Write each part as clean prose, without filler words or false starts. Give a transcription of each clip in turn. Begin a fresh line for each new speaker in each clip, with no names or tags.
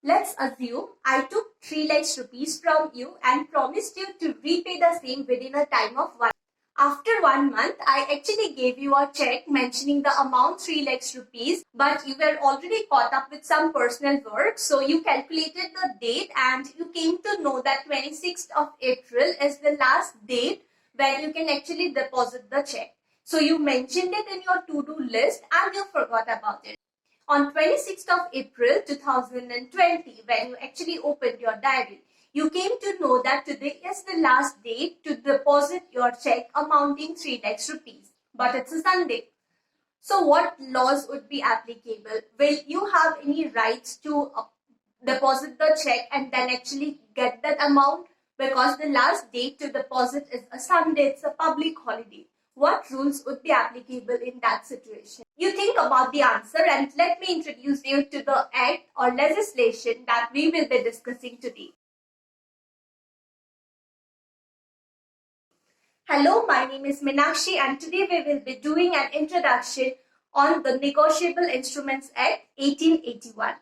Let's assume I took 3 lakhs rupees from you and promised you to repay the same within a time of 1 month. After 1 month, I actually gave you a check mentioning the amount 3 lakhs rupees, but you were already caught up with some personal work. So you calculated the date and you came to know that 26th of April is the last date when you can actually deposit the check. So you mentioned it in your to-do list and you forgot about it. On 26th of April 2020, when you actually opened your diary, you came to know that today is the last date to deposit your check amounting 3 lakhs rupees. But it's a Sunday. So what laws would be applicable? Will you have any rights to deposit the check and then actually get that amount? Because the last date to deposit is a Sunday, it's a public holiday. What rules would be applicable in that situation? You think about the answer and let me introduce you to the act or legislation that we will be discussing today. Hello, my name is Minakshi and today we will be doing an introduction on the Negotiable Instruments Act 1881.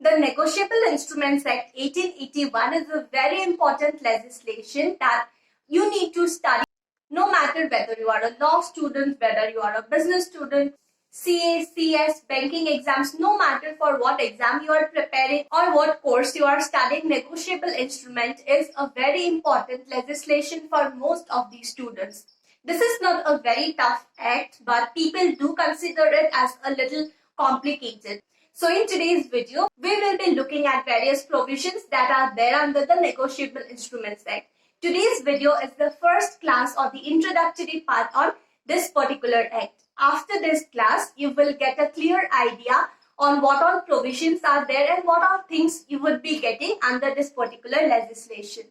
The Negotiable Instruments Act 1881 is a very important legislation that you need to study no matter whether you are a law student, whether you are a business student, CA, CS, banking exams, no matter for what exam you are preparing or what course you are studying, negotiable instrument is a very important legislation for most of the students. This is not a very tough act, but people do consider it as a little complicated. So in today's video, we will be looking at various provisions that are there under the Negotiable Instruments Act. Today's video is the first class or the introductory part on this particular act. After this class, you will get a clear idea on what all provisions are there and what all things you would be getting under this particular legislation.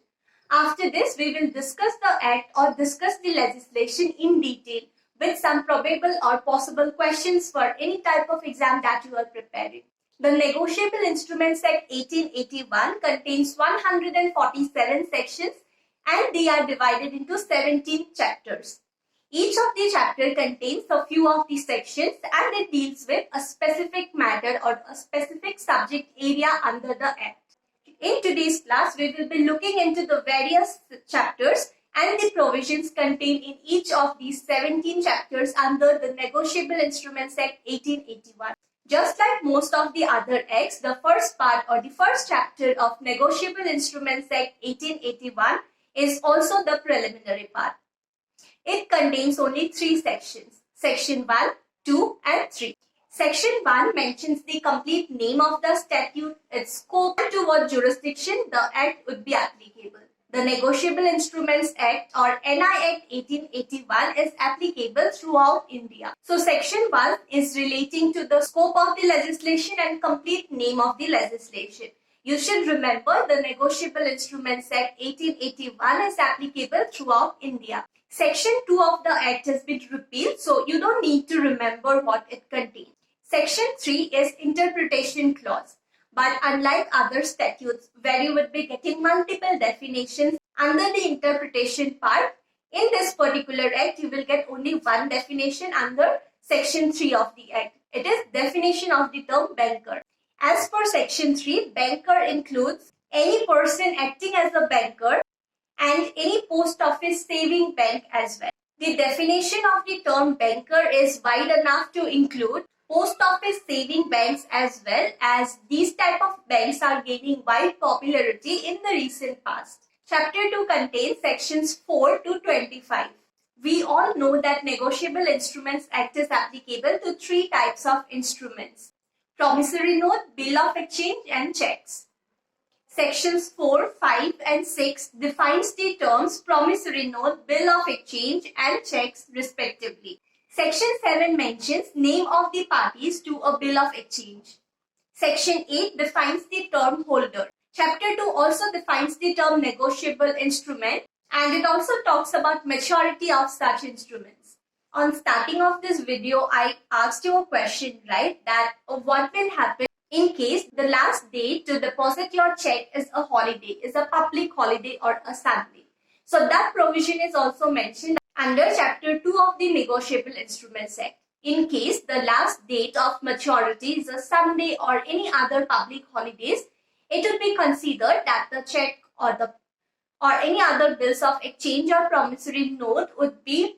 After this, we will discuss the act or discuss the legislation in detail with some probable or possible questions for any type of exam that you are preparing. The Negotiable Instruments Act 1881 contains 147 sections and they are divided into 17 chapters. Each of the chapter contains a few of the sections and it deals with a specific matter or a specific subject area under the act. In today's class, we will be looking into the various chapters and the provisions contained in each of these 17 chapters under the Negotiable Instruments Act 1881. Just like most of the other acts, the first part or the first chapter of Negotiable Instruments Act 1881 is also the preliminary part. It contains only 3 sections, Section 1, 2 and 3. Section 1 mentions the complete name of the statute, its scope and to what jurisdiction the act would be applicable. The Negotiable Instruments Act or NI Act 1881 is applicable throughout India. So Section 1 is relating to the scope of the legislation and complete name of the legislation. You should remember the Negotiable Instruments Act 1881 is applicable throughout India. Section 2 of the Act has been repealed, so you don't need to remember what it contains. Section 3 is Interpretation Clause. But unlike other statutes where you would be getting multiple definitions under the interpretation part, in this particular Act you will get only one definition under Section 3 of the Act. It is definition of the term banker. As per Section 3, banker includes any person acting as a banker and any post office saving bank as well. The definition of the term banker is wide enough to include post office saving banks as well, as these type of banks are gaining wide popularity in the recent past. Chapter 2 contains sections 4 to 25. We all know that Negotiable Instruments Act is applicable to 3 types of instruments: promissory note, bill of exchange and checks. Sections 4, 5 and 6 defines the terms promissory note, bill of exchange and checks respectively. Section 7 mentions name of the parties to a bill of exchange. Section 8 defines the term holder. Chapter 2 also defines the term negotiable instrument and it also talks about maturity of such instruments. On starting of this video, I asked you a question, right? That what will happen in case the last date to deposit your check is a holiday, is a public holiday or a Sunday. So that provision is also mentioned under Chapter 2 of the Negotiable Instruments Act. In case the last date of maturity is a Sunday or any other public holidays, it would be considered that the check or any other bills of exchange or promissory note would be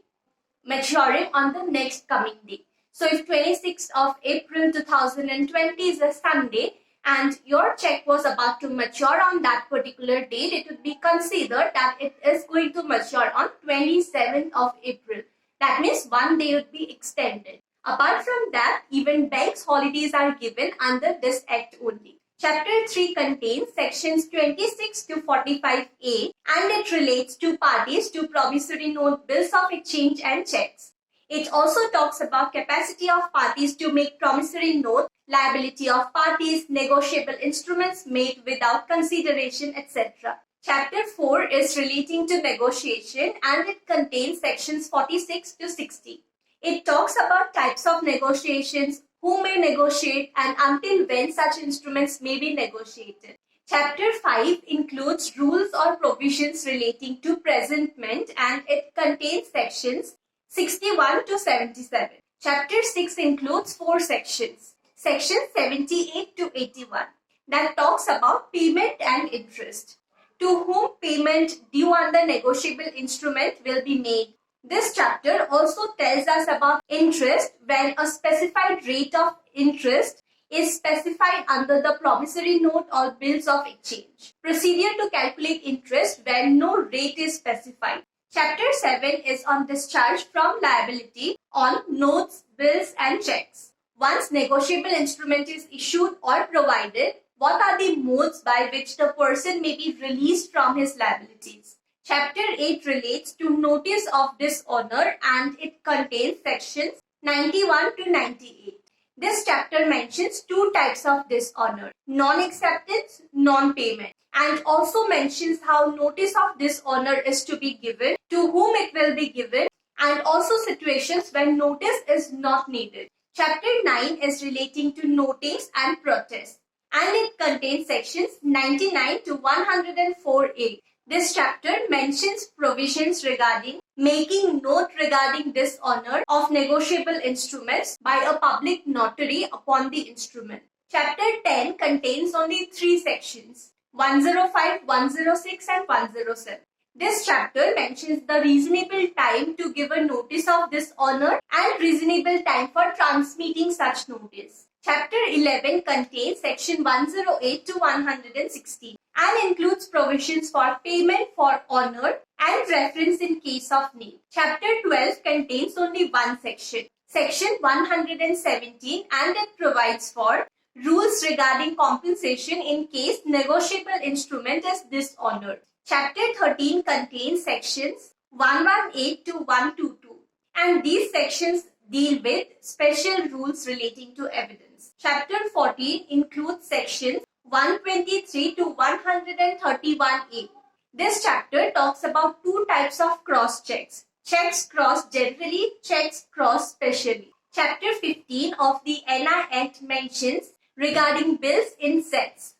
maturing on the next coming day. So if 26th of April 2020 is a Sunday and your check was about to mature on that particular date, it would be considered that it is going to mature on 27th of April. That means one day would be extended. Apart from that, even banks holidays are given under this act only. Chapter 3 contains sections 26 to 45A and it relates to parties to promissory note, bills of exchange and checks. It also talks about capacity of parties to make promissory note, liability of parties, negotiable instruments made without consideration, etc. Chapter 4 is relating to negotiation and it contains sections 46 to 60. It talks about types of negotiations, who may negotiate and until when such instruments may be negotiated. Chapter 5 includes rules or provisions relating to presentment and it contains sections 61 to 77. Chapter 6 includes 4 sections. Section 78 to 81 that talks about payment and interest. To whom payment due under negotiable instrument will be made. This chapter also tells us about interest when a specified rate of interest is specified under the promissory note or bills of exchange. Procedure to calculate interest when no rate is specified. Chapter 7 is on discharge from liability on notes, bills and checks. Once negotiable instrument is issued or provided, what are the modes by which the person may be released from his liabilities? Chapter 8 relates to notice of dishonor and it contains sections 91 to 98. This chapter mentions 2 types of dishonor, non-acceptance, non-payment, and also mentions how notice of dishonor is to be given, to whom it will be given, and also situations when notice is not needed. Chapter 9 is relating to notice and protest and it contains sections 99 to 104A. This chapter mentions provisions regarding making note regarding dishonor of negotiable instruments by a public notary upon the instrument. Chapter 10 contains only 3 sections, 105, 106 and 107. This chapter mentions the reasonable time to give a notice of dishonor and reasonable time for transmitting such notice. Chapter 11 contains section 108 to 116 and includes provisions for payment for honor and reference in case of need. Chapter 12 contains only one section, section 117, and it provides for rules regarding compensation in case negotiable instrument is dishonored. Chapter 13 contains sections 118 to 122 and these sections deal with special rules relating to evidence. Chapter 14 includes sections 123 to 131A. This chapter talks about 2 types of cross checks. Checks crossed generally, checks crossed specially. Chapter 15 of the NI Act mentions regarding bills in sets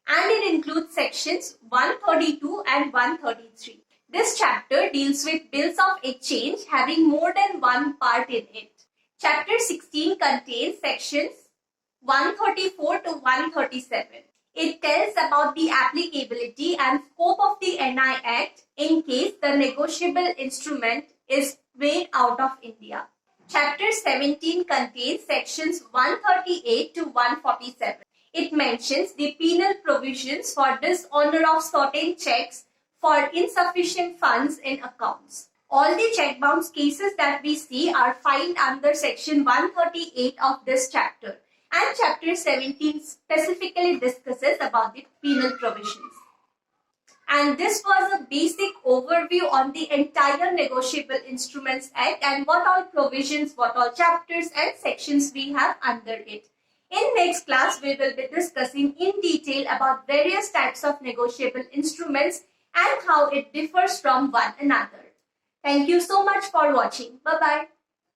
and it includes sections 132 and 133. This chapter deals with bills of exchange having more than one part in it. Chapter 16 contains sections 134 to 137. It tells about the applicability and scope of the NI Act in case the negotiable instrument is made out of India. Chapter 17 contains sections 138 to 147. It mentions the penal provisions for dishonor of certain checks for insufficient funds in accounts. All the check bounce cases that we see are filed under section 138 of this chapter. And chapter 17 specifically discusses about the penal provisions. And this was a basic overview on the entire Negotiable Instruments Act and what all provisions, what all chapters and sections we have under it. In next class, we will be discussing in detail about various types of negotiable instruments and how it differs from one another. Thank you so much for watching. Bye-bye.